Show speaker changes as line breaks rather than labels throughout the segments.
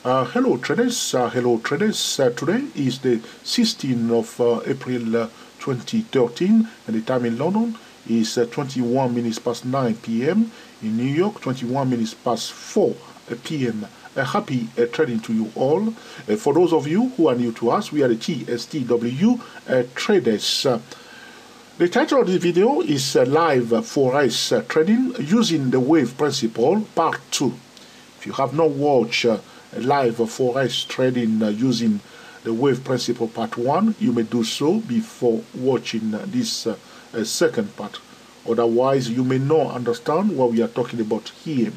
Hello traders, today is the 16th of April 2013 and the time in London is 21 minutes past 9 p.m. In New York, 21 minutes past 4 p.m. Happy trading to you all. For those of you who are new to us, we are the TSTW traders. The title of this video is Live Forex Trading Using the Wave Principle Part 2. If you have not watched live Forex trading using the wave principle part 1, you may do so before watching this second part. Otherwise, you may not understand what we are talking about here.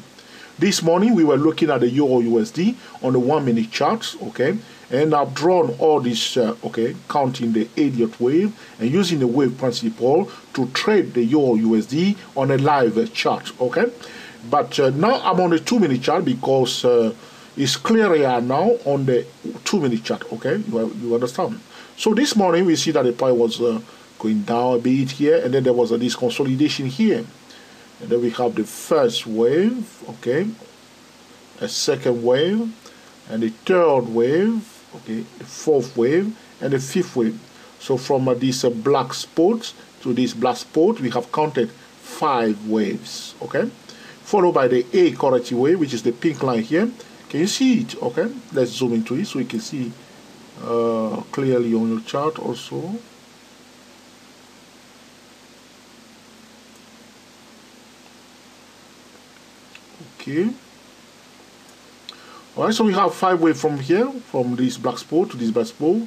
This morning, we were looking at the Euro USD on the 1 minute chart, okay? And I've drawn all this, counting the Elliott wave and using the wave principle to trade the Euro USD on a live chart, okay? But now I'm on the 2 minute chart because it's clearer now on the 2 minute chart, okay? You understand? So this morning we see that the price was going down a bit here, and then there was this consolidation here. And then we have the first wave, okay? A second wave, and the third wave, okay? The fourth wave, and the fifth wave. So from this black spot to this black spot, we have counted 5 waves, okay? Followed by the A corrective wave, which is the pink line here. Can you see it? Okay, let's zoom into it so you can see clearly on your chart also. Okay. Alright, so we have 5 waves from here, from this black spot to this black spot.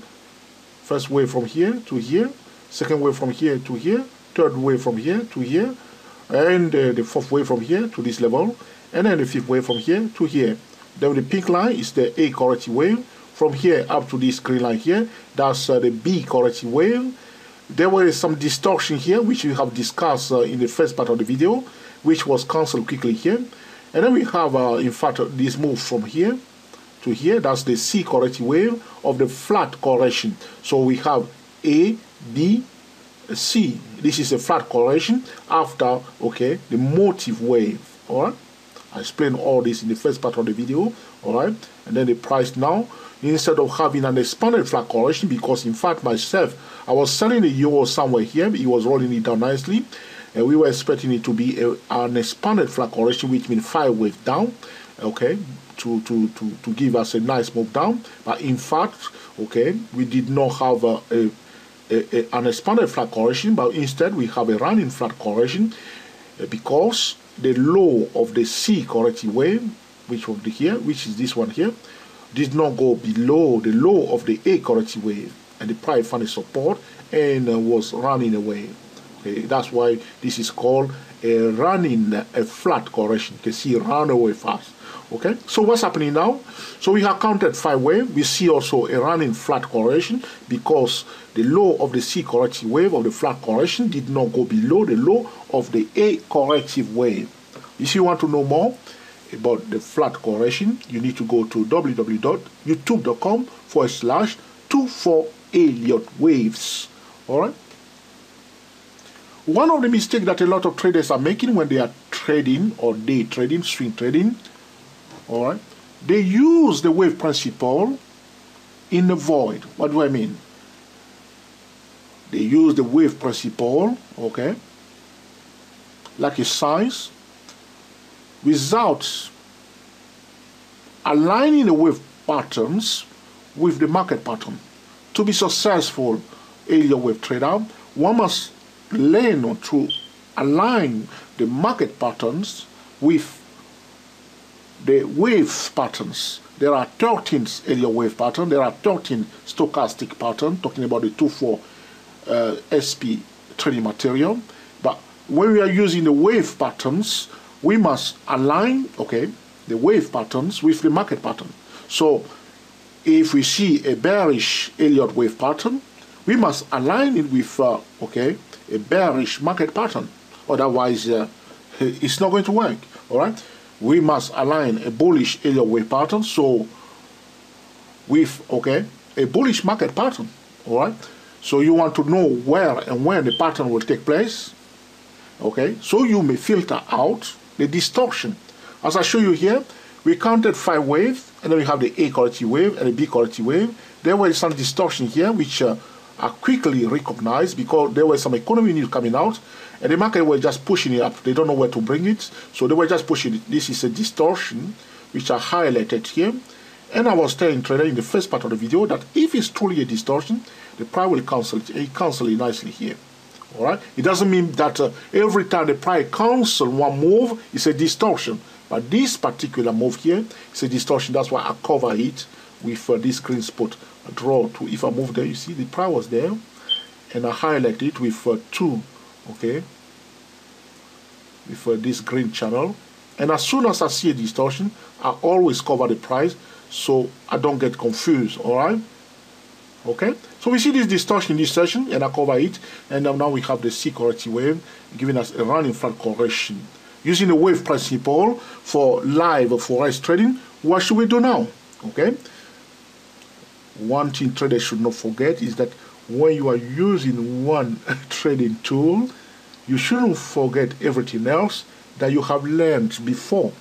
First wave from here to here, second wave from here to here, third wave from here to here, and the fourth wave from here to this level, and then the fifth wave from here to here. Then the pink line is the A corrective wave. From here up to this green line here, that's the B corrective wave. There was some distortion here, which we have discussed in the first part of the video, which was cancelled quickly here. And then we have, in fact, this move from here to here. That's the C corrective wave of the flat correction. So we have A, B, C. This is a flat correction after, okay, the motive wave. All right. I explained all this in the first part of the video, alright? And then the price now, instead of having an expanded flat correction, because in fact myself, I was selling the euro somewhere here, it was rolling it down nicely, and we were expecting it to be an expanded flat correction, which means 5 waves down, okay, to give us a nice move down. But in fact, okay, we did not have an expanded flat correction, but instead we have a running flat correction because the low of the C corrective wave, which is this one here, did not go below the low of the A corrective wave, and the price found a support and was running away. Okay, that's why this is called a flat correction. You can see it run away fast. Okay, so what's happening now? So we have counted 5 waves. We see also a running flat correction because the low of the C corrective wave of the flat correction did not go below the low of the A corrective wave. If you want to know more about the flat correction, you need to go to www.youtube.com/24Elliott waves. All right. One of the mistakes that a lot of traders are making when they are trading or day trading, swing trading, all right, they use the wave principle in the void. What do I mean? They use the wave principle, okay, like a science, without aligning the wave patterns with the market pattern. To be successful Elliott wave trader, one must learn to align the market patterns with the wave patterns. There are 13 Elliott wave patterns, there are 13 stochastic patterns, talking about the 2-4 SP trading material. But when we are using the wave patterns, we must align, okay, the wave patterns with the market pattern. So if we see a bearish Elliott wave pattern, we must align it with, okay, a bearish market pattern. Otherwise, it's not going to work, all right? We must align a bullish Elliott wave pattern, so with, okay, a bullish market pattern, all right? So you want to know where and when the pattern will take place, okay? So you may filter out the distortion. As I show you here, we counted 5 waves, and then we have the A quality wave and the B quality wave. There was some distortion here, which are quickly recognized because there was some economy news coming out, and the market were just pushing it up. They don't know where to bring it, so they were just pushing it. This is a distortion, which are highlighted here. And I was telling trader in the first part of the video that if it's truly a distortion, the price will cancel it. It cancel it nicely here. All right. It doesn't mean that every time the price cancel one move, it's a distortion. But this particular move here is a distortion. That's why I cover it with this green spot. I draw to, if I move there, you see the price was there, and I highlight it with 2, okay, with this green channel. And as soon as I see a distortion, I always cover the price so I don't get confused. All right. Okay, so we see this distortion in this session, and I cover it, and now we have the C quality wave giving us a running flat correction. Using the wave principle for live Forex trading, what should we do now? Okay, one thing traders should not forget is that when you are using one trading tool, you shouldn't forget everything else that you have learned before.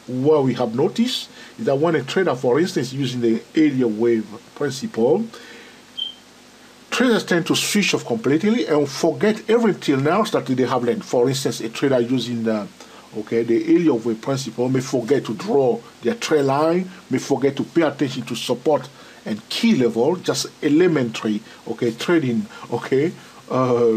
What we have noticed is that when a trader, for instance, using the Elliott wave principle, traders tend to switch off completely and forget everything else that they have learned. For instance, a trader using the Elliott wave principle may forget to draw their trend line, may forget to pay attention to support and key level, just elementary, trading,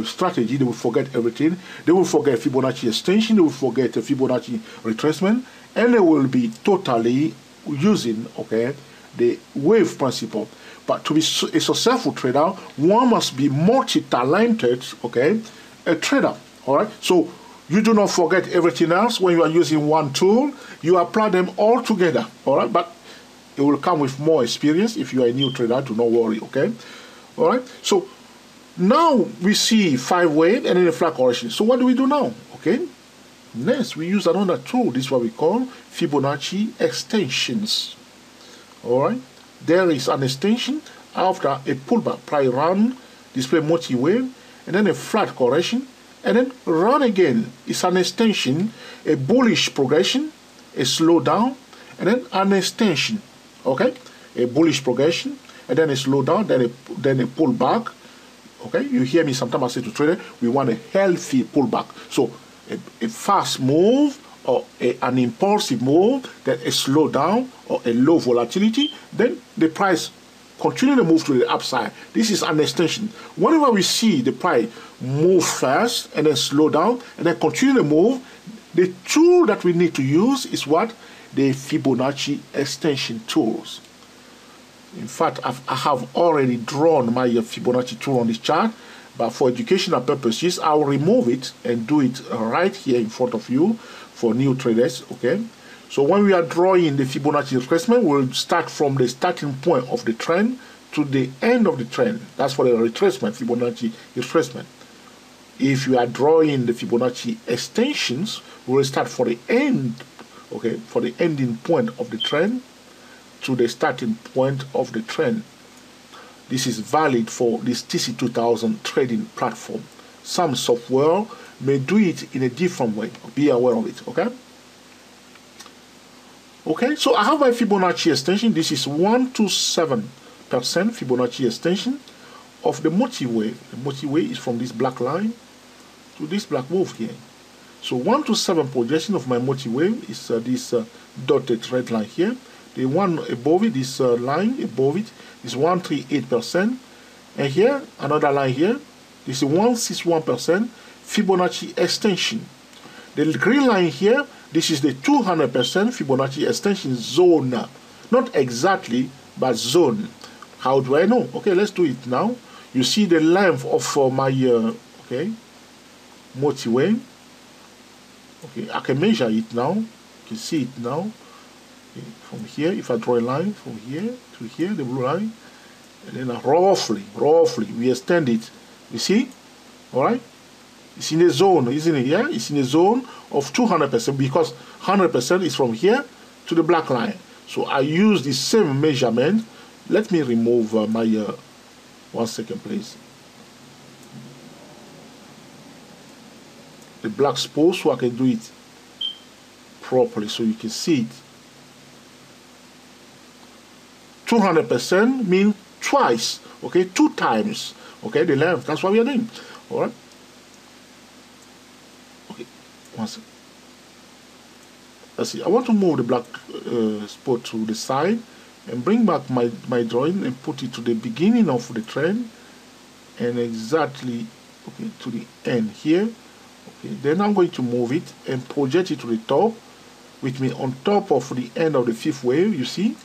strategy. They will forget everything. They will forget Fibonacci extension. They will forget Fibonacci retracement, and they will be totally using, the wave principle. But to be a successful trader, one must be multi-talented, a trader, all right? So you do not forget everything else when you are using one tool. You apply them all together, all right? But it will come with more experience. If you are a new trader, do not worry, okay? All right? So now we see 5 wave and then a flat correction. So what do we do now, Next, we use another tool. This is what we call Fibonacci extensions, all right? There is an extension after a pullback, price run, display multi-wave, and then a flat correction, and then run again. It's an extension, a bullish progression, a slowdown, and then an extension, a bullish progression, and then a slowdown, then a pullback, You hear me sometimes I say to traders, we want a healthy pullback. So a fast move, or an impulsive move, then a slowdown or a low volatility, then the price continue to move to the upside. This is an extension. Whenever we see the price move fast and then slow down and then continue to move, the tool that we need to use is what? The Fibonacci extension tools. In fact, I have already drawn my Fibonacci tool on this chart, but for educational purposes, I will remove it and do it right here in front of you for new traders, So when we are drawing the Fibonacci retracement, we'll start from the starting point of the trend to the end of the trend. That's for the retracement, Fibonacci retracement. If you are drawing the Fibonacci extensions, we'll start for the end, for the ending point of the trend to the starting point of the trend. This is valid for this TC2000 trading platform. Some software may do it in a different way. Be aware of it, so I have my Fibonacci extension. This is 127% Fibonacci extension of the multi-wave. The multi-wave is from this black line to this black wave here. So 127 projection of my multi-wave is this dotted red line here. The one above it, this line above it, is 138%. And here, another line here, this is 161% Fibonacci extension. The green line here, this is the 200% Fibonacci extension zone. Not exactly, but zone. How do I know? Let's do it now. You see the length of my multi-wave. I can measure it now. You can see it now. From here, if I draw a line from here to here, the blue line, and then roughly, we extend it. You see? All right? It's in a zone, isn't it? Yeah, it's in a zone of 200% because 100% is from here to the black line. So I use the same measurement. Let me remove my 1 second, please. The black spot so I can do it properly so you can see it. 200% means twice, okay, 2 times, okay, the length. That's what we are doing. All right. Okay, one second. Let's see. I want to move the black spot to the side and bring back my drawing and put it to the beginning of the trend and exactly, okay, to the end here. Okay, then I'm going to move it and project it to the top, which means on top of the end of the 5th wave. You see,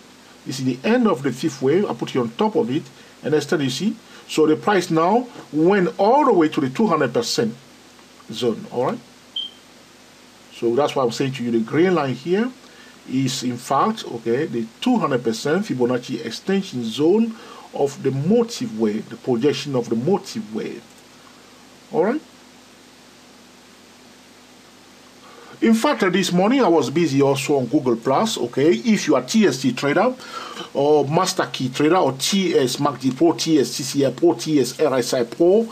this is the end of the 5th wave. I put it on top of it, and instead you see, so the price now went all the way to the 200% zone. All right. So that's why I'm saying to you, the green line here is in fact, okay, the 200% Fibonacci extension zone of the motive wave, the projection of the motive wave. All right. In fact, this morning I was busy also on Google Plus. Okay, if you are TST trader or Master Key trader or TS MACD Pro, TS CCI Pro, TS RSI Pro,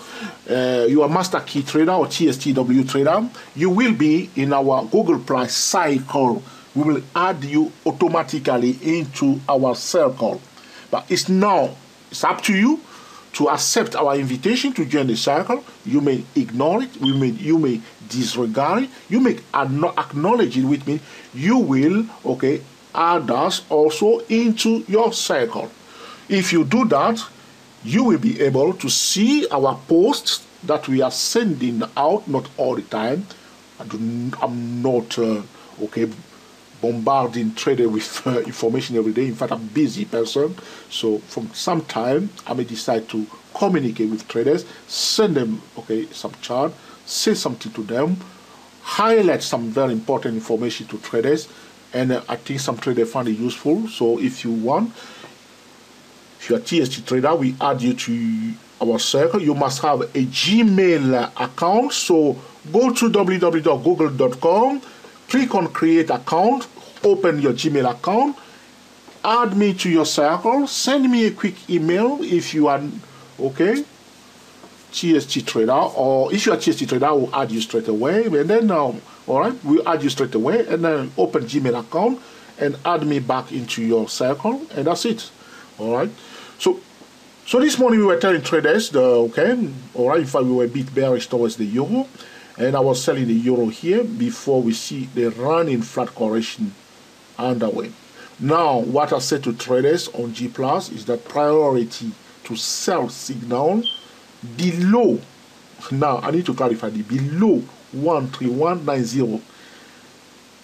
you are Master Key trader or TSTW trader, you will be in our Google Plus cycle. We will add you automatically into our circle. But it's up to you to accept our invitation to join the circle. You may ignore it, you may disregard it, you may acknowledge it, with me. You will, okay, add us also into your circle. If you do that, you will be able to see our posts that we are sending out, not all the time. I'm not, okay, bombarding trader with information every day. In fact, I'm a busy person, so from some time I may decide to communicate with traders, send them, okay, some chart, say something to them, highlight some very important information to traders, and I think some traders find it useful. So if you want, if you are a TST trader, we add you to our circle. You must have a Gmail account, so go to www.google.com, click on create account, open your Gmail account, add me to your circle, send me a quick email if you are, okay, TST trader, or if you are TST trader, I will add you straight away. And then all right, we'll add you straight away, and then open Gmail account and add me back into your circle, and that's it. All right. So this morning we were telling traders, okay, all right, in fact we were a bit bearish towards the euro, and I was selling the euro here before we see the running flat correction underway. Now, what I said to traders on G Plus is that priority to sell signal below. Now, I need to clarify the below 13190.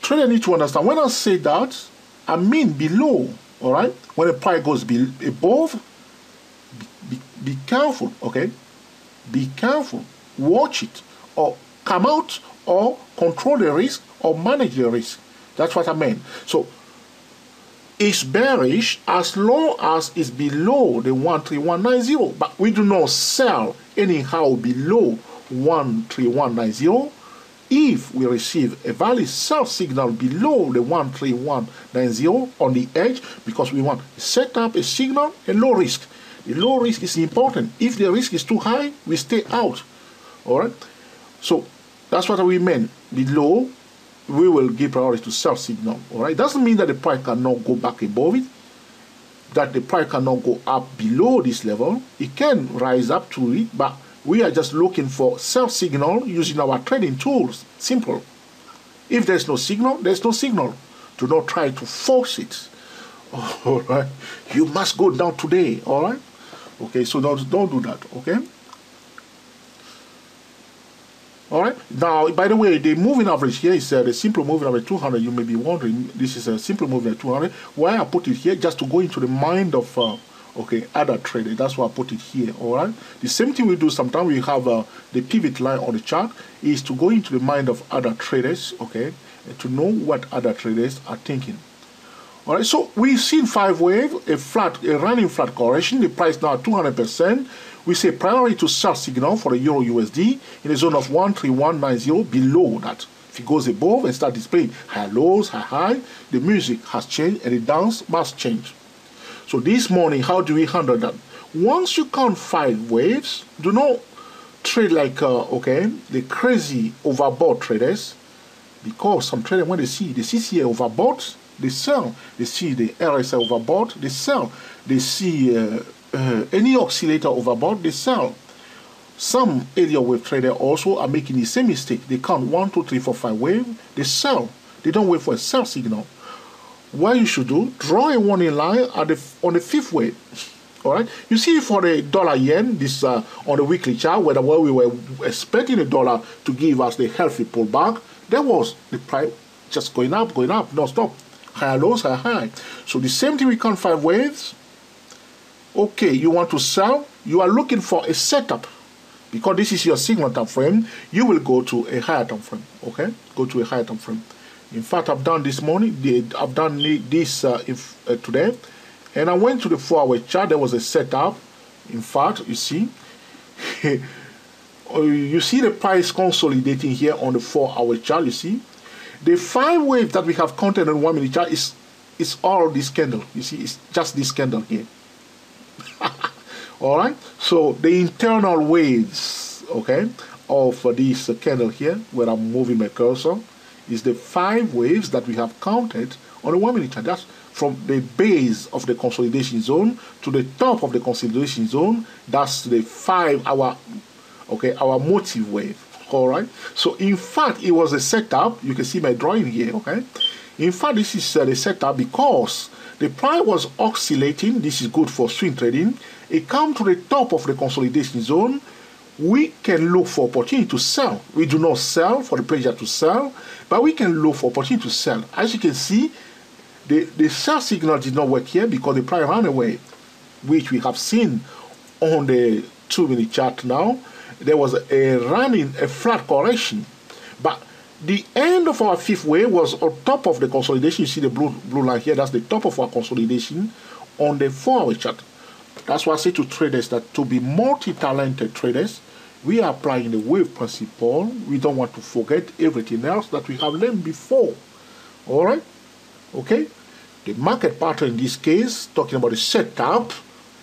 Trader need to understand, when I say that, I mean below. All right, when the price goes above, be careful. Okay, be careful. Watch it, or come out, or control the risk, or manage the risk. That's what I meant. So it's bearish as long as it's below the 13190, but we do not sell anyhow below 13190. If we receive a valid sell signal below the 13190 on the edge, because we want to set up a signal, a low risk. The low risk is important. If the risk is too high, we stay out. All right. So that's what we meant. Below, we will give priority to sell signal. All right. Doesn't mean that the price cannot go back above it, that the price cannot go up below this level. It can rise up to it, but we are just looking for sell signal using our trading tools. Simple. If there's no signal, there's no signal. Do not try to force it. All right. You must go down today. All right. Okay. So don't do that. Okay. All right. Now, by the way, the moving average here is the simple moving average 200. You may be wondering, this is a simple moving average 200. Why I put it here? Just to go into the mind of okay, other traders. That's why I put it here. All right. The same thing we do sometimes. We have the pivot line on the chart is to go into the mind of other traders. Okay, and to know what other traders are thinking. All right. So we've seen 5 wave, a running flat correction. The price now at 200%. We say priority to sell signal for the Euro USD in the zone of 13190. Below that, if it goes above and start displaying high lows, high, the music has changed and the dance must change. So this morning, how do we handle that? Once you count 5 waves, do not trade like okay, the crazy overbought traders, because some traders, when they see CCA overbought, they sell. They see the RSI overbought, they sell. They see any oscillator overbought, they sell. Some Elliott wave traders also are making the same mistake. They count 1, 2, 3, 4, 5 wave, they sell. They don't wait for a sell signal. What you should do, draw a warning line on the 5th wave. All right. You see, for the dollar yen, this on the weekly chart, where we were expecting the dollar to give us the healthy pullback, there was the price just going up, non-stop, higher lows, higher high. So the same thing, we count 5 waves. Okay, you want to sell, you are looking for a setup, because this is your signal time frame. You will go to a higher time frame. Okay, go to a higher time frame. In fact, I've done this morning. I've done this today, and I went to the 4-hour chart. There was a setup. In fact, you see, you see the price consolidating here on the 4-hour chart. You see, the 5 waves that we have counted on 1 minute chart is all this candle. You see, it's just this candle here. All right. So the internal waves, okay, of this candle here, where I'm moving my cursor, is the 5 waves that we have counted on the 1 minute chart. That's from the base of the consolidation zone to the top of the consolidation zone. That's the 5-hour, okay, our motive wave. All right. So in fact, it was a setup. You can see my drawing here. Okay. In fact, this is the setup because the price was oscillating. This is good for swing trading. It comes to the top of the consolidation zone. We can look for opportunity to sell. We do not sell for the pleasure to sell, but we can look for opportunity to sell. As you can see, the sell signal did not work here because the price ran away, which we have seen on the 2-minute chart now. There was a flat correction, but the end of our 5th wave was on top of the consolidation. You see the blue line here, that's the top of our consolidation on the 4-hour chart. That's why I say to traders that to be multi-talented traders, we are applying the wave principle. We don't want to forget everything else that we have learned before. All right? Okay? The market pattern in this case, talking about the setup,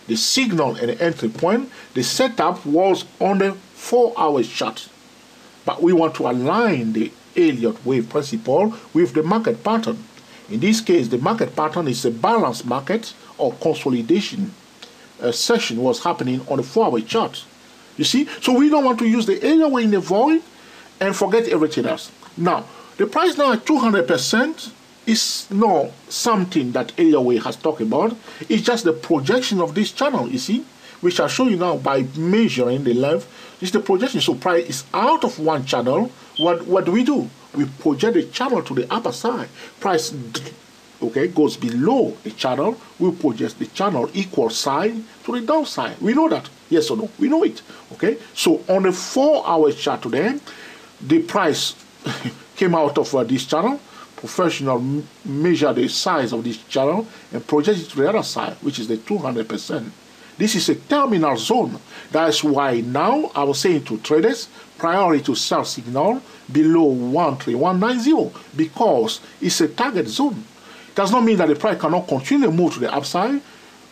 the signal and the entry point, the setup was on the 4-hour chart. But we want to align the Elliott wave principle with the market pattern. In this case, the market pattern is a balanced market or consolidation session was happening on the 4-hour chart. You see? So we don't want to use the Elliott wave in the void and forget everything else. Now, the price now at 200% is not something that Elliott wave has talked about. It's just the projection of this channel, you see? Which I'll show you now by measuring the length. It's the projection. So price is out of one channel. What do? We project the channel to the upper side. Price, okay, goes below the channel. We project the channel equal side to the downside. We know that. Yes or no? We know it. Okay. So on the 4-hour chart today, the price came out of this channel. Professional measure the size of this channel and project it to the other side, which is the 200%. This is a terminal zone. That's why now I was saying to traders, priority to sell signal below 13190 because it's a target zone. It does not mean that the price cannot continue to move to the upside.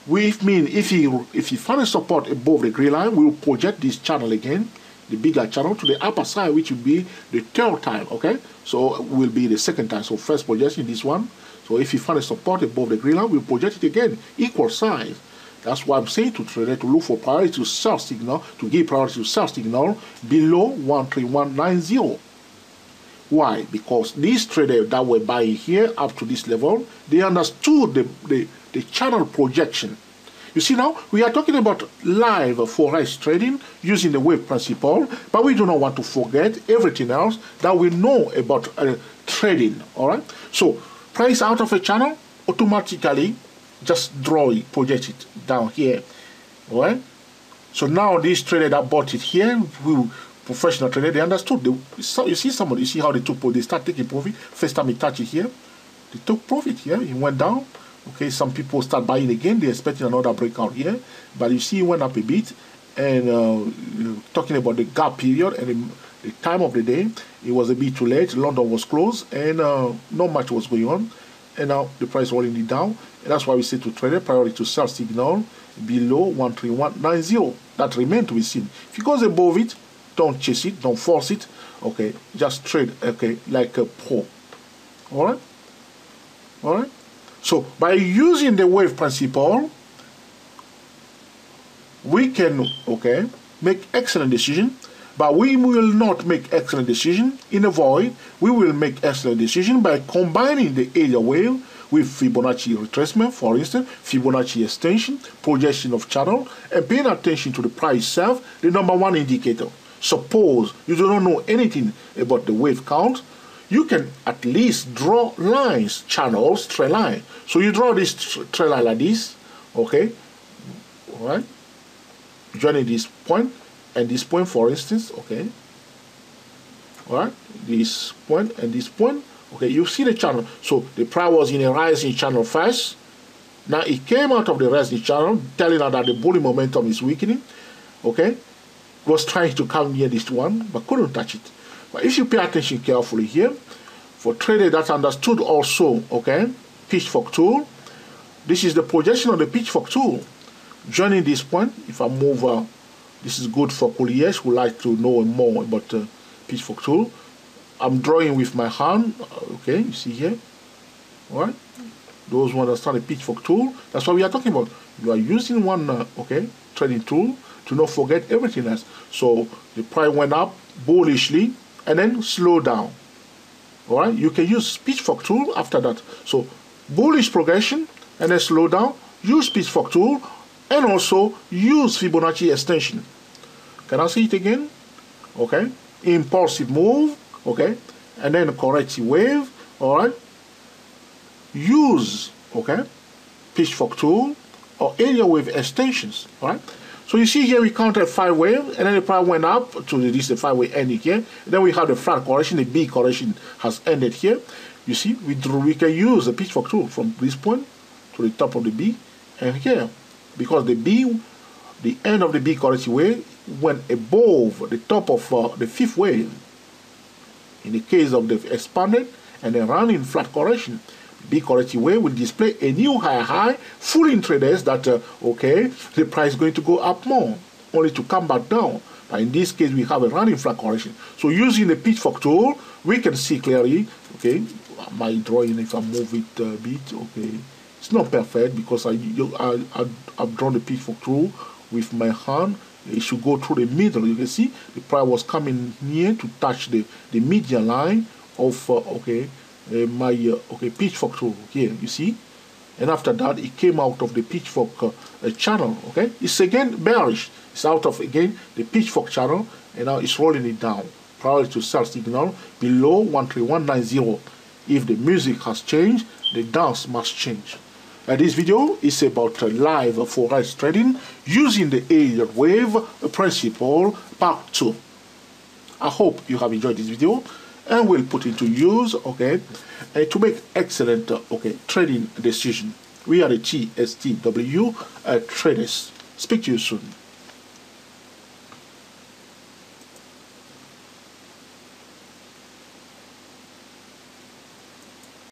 If he finds support above the green line, we will project this channel again, the bigger channel, to the upper side, which will be the 3rd time. Okay, so it will be the 2nd time. So first projection, this one. So if he finds support above the green line, we'll project it again, equal size. That's why I'm saying to traders to look for priority to sell signal, to give priority to sell signal below 13190. Why? Because these traders that were buying here up to this level, they understood the channel projection. You see now, we are talking about live Forex trading using the wave principle, but we do not want to forget everything else that we know about trading, all right? So, price out of a channel, automatically just draw it, project it down here, all right? So now this trader that bought it here, professional trader, they understood. You see somebody, you see how they start taking profit. First time he touched it here, they took profit here, it went down. Okay, some people start buying again, they're expecting another breakout here, but you see it went up a bit. And talking about the gap period and the time of the day, it was a bit too late. London was closed and not much was going on, and now the price rolling it down. And that's why we say to trader priority to sell signal below 13190. That remains to be seen. If it goes above it, don't chase it, don't force it. Okay, just trade, okay, like a pro. All right. So by using the wave principle, we can, okay, make excellent decision, but we will not make excellent decision in a void. We will make excellent decision by combining the area wave with Fibonacci retracement, for instance, Fibonacci extension, projection of channel, and paying attention to the price itself, the number one indicator. Suppose you do not know anything about the wave count, you can at least draw lines, channels, trend line. So you draw this trend line like this, okay, all right, joining this point and this point, for instance, okay, all right, this point and this point, okay, you see the channel. So the price was in a rising channel first. Now it came out of the rising channel, telling us that the bullish momentum is weakening, okay. Was trying to come near this one, but couldn't touch it. But if you pay attention carefully here, for traders that understood also, okay, pitchfork tool, this is the projection of the pitchfork tool. Joining this point, if I move, this is good for colliers who like to know more about pitchfork tool. I'm drawing with my hand, okay, you see here, all right? Those who understand the pitchfork tool, that's what we are talking about. You are using one, okay, trading tool to not forget everything else. So the price went up bullishly and then slow down. All right, you can use pitchfork tool after that. So bullish progression and then slow down, use pitchfork tool, and also use Fibonacci extension. Can I see it again? Okay, impulsive move, okay, and then corrective wave. All right, use, okay, pitchfork tool or area wave extensions. All right. So you see here we counted 5 waves, and then the price went up to this the 5-way ending here. And then we have the flat correction, the B correction has ended here. You see, we can use the pitchfork tool from this point to the top of the B and here, because the B, the end of the B corrective wave went above the top of the 5th wave. In the case of the expanded and then running flat correction, B corrective wave will display a new high, fooling traders that, okay, the price is going to go up more, only to come back down. But in this case, we have a running flat correction. So using the pitchfork tool, we can see clearly, okay, my drawing, if I move it a bit, okay, it's not perfect because I've drawn the pitchfork tool with my hand. It should go through the middle. You can see the price was coming near to touch the median line of, okay, my pitchfork tool here, you see, and after that it came out of the pitchfork channel. Okay, it's again bearish, it's out of again the pitchfork channel, and now it's rolling it down prior to sell signal below 13190. If the music has changed, the dance must change. This video is about live forex trading using the Elliott wave principle part 2. I hope you have enjoyed this video and will put into use, okay, to make excellent, okay, trading decision. We are the TSTW traders. Speak to you soon.